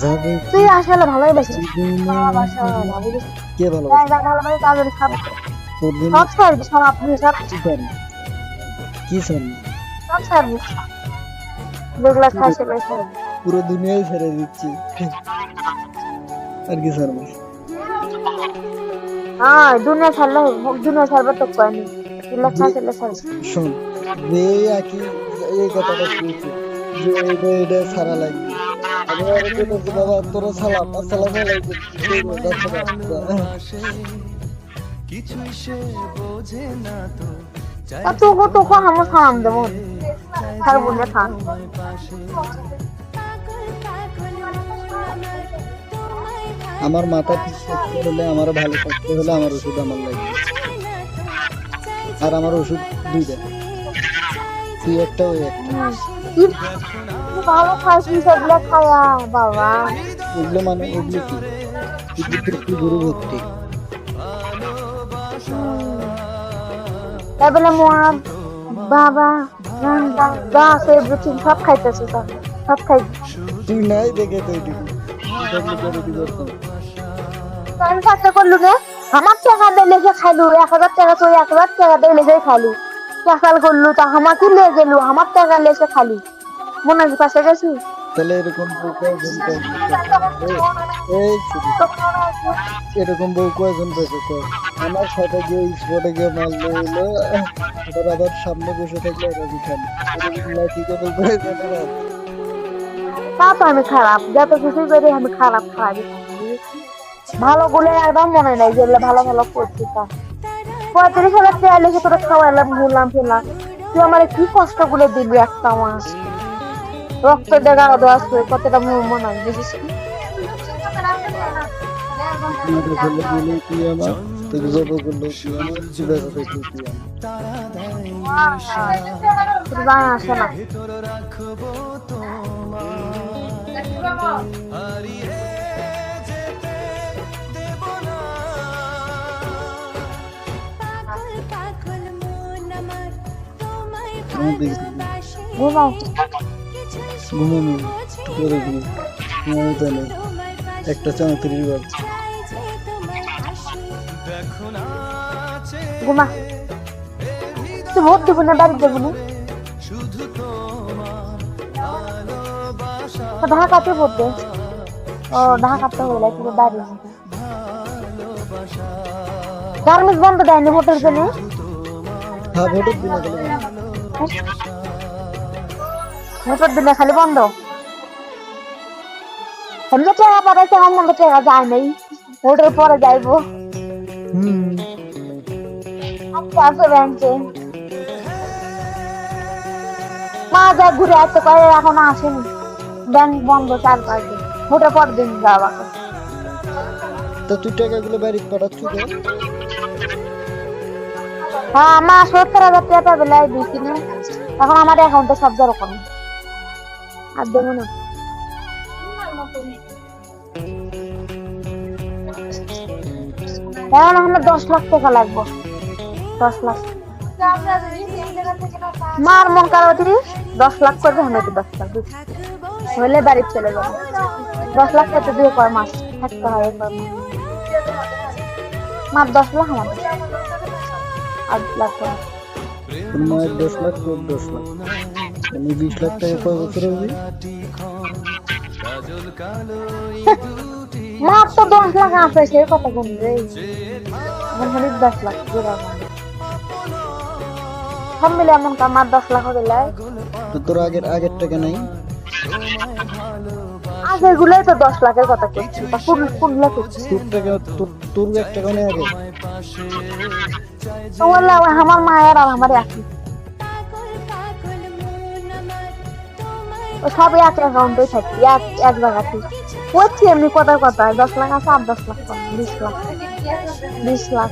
যাবে তুই আসলে ভালোই বাসিস ভালোবাসা কে ভালোবাসে ভালোবাসা তাদের সব তোর জন্য সব সার্ভিস সব আপনি সব কি করেন কি করেন সব সার্ভিস যেগুলা খায় সেগুলো পুরো দুনিয়ায় ছেড়ে দিচ্ছি আর কি স্যার হ্যাঁ দুনিয়া ছাড়বে তো কয়নি যেগুলা খায় সেগুলো সার্ভিস শোন যে একই এই কথাটা শুনছি যে এটা সারা লাগবে আমি আর কি বলছি বাবা তোরা সালাম আসসালামু আলাইকুম কিছুই সে বোঝে না তো তোকে আমার সালাম দেবো ছাড় বলে থাক আমার মাথা ঠিক থাকতে হলে আমার ভালো থাকতে হলে আমার ওষুধ আমার লাগবে আর আমার ওষুধ দুইটা তুই একটা ওই একটা ভালো খাইছিস সেগুলো খাওয়া বাবা ওগুলো মানে ওগুলো কি একটু গরু ভর্তি তারপরে মদ বাবা যা আছে বুঝছি সব খাইতেছে সব খাই তুই নাই দেখে তো এটুকু আমি চাকরি করলু রে আমার টাকা দিলে সে খাইলু 1000 টাকা তো 1000 টাকা দিলে সে খাইলু চাকরি করলু তা আমাকে নিয়ে গেলু আমার টাকা লেসে খালি মনে হয় পাশে গেছি তাহলে এরকম বউ কয়জন এই এরকম বউ কয়জন পেয়েছে তো আমার সাথে গিয়ে স্পটে গিয়ে মাল নিয়ে এবার আবার সামনে বসে থাকলে ওরা বিঠান এরকম লাঠি কত করে তা তো আমি খারাপ যত কিছুই করি আমি খারাপ খাই ভালো বলে একদম মনে নাই যেগুলো ভালো ভালো করছি তা 35,000 টাকা লেগে তোরা খাওয়াইলাম ঘুরলাম ফিরলাম তুই আমার কি কষ্ট করে দিবি একটা মাস রক্ত দেখা দেওয়া কতটা মনে হয় বুঝিস তুই আমার তোকে জব করলো তুই আমার চিন্তা করতে তুই আসে না ঘুমাও ঘুমানো করে ঘুমানো তাহলে একটা 34 বার ঘুমা তুই ভোট দিব না বাড়ি দেবো না ঢাকাতে ভোট দে ও ঢাকাতে হলে তুই বাড়ি গার্মেন্টস বন্ধ দেয়নি ভোটের জন্য হ্যাঁ ভোটের দিন ভোটের দিনে খালি বন্ধ আমি তো টাকা পাঠাইছি আমার মনে টাকা যায় নাই ভোটের পরে যাইবো আছে ব্যাংকে মা যা ঘুরে আসতে পারে এখন আসেনি ব্যাংক বন্ধ 4-5 দিন ভোটের পর দিন যাওয়া তো তুই টাকাগুলো বাড়িতে পাঠাচ্ছি তো হ্যাঁ মা 70,000 টাকা বেলায় দিচ্ছি না এখন আমার অ্যাকাউন্টে সব যেরকম আর দেবো না এখন আমার 10 লাখ টাকা লাগবে 10 লাখ মার মন কারো 10 লাখ করবে আমি 10 লাখ হলে বাড়ি চলে যাবো 10 লাখ টাকা দিয়ে কয় মাস থাকতে হয় মার 10 লাখ আমার 8 লাখ মায়ের 10 লাখ তোর 10 লাখ আমি 20 লাখ টাকা কয় বছর হবে মার তো 10 লাখ আছে সে কথা কোন রে আমার 10 লাখ জোড়া সব মিলে এমন আমার 10 লাখ হয়ে গেলে তো তোর আগের টাকা নাই আগে গুলাই তো 10 লাখের কথা করছি তা কোন লাখ তোর টাকা তোর এক টাকা নেই আগে ওলা আমার মায়ের আর আমার একই ও সব এক অ্যাকাউন্টে থাকি এক জায়গাতে করছি এমনি কথা 10 লাখ আছে আর 10 লাখ 20 লাখ 20 লাখ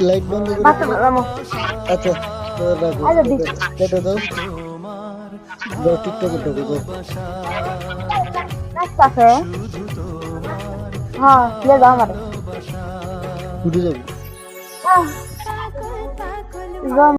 লাইট বন্ধ করে আচ্ছা রাখো কেটে দাও টিকটকে ঢোকে হ্যাঁ ले जाओ हमारे উঠে যাবে জন্ম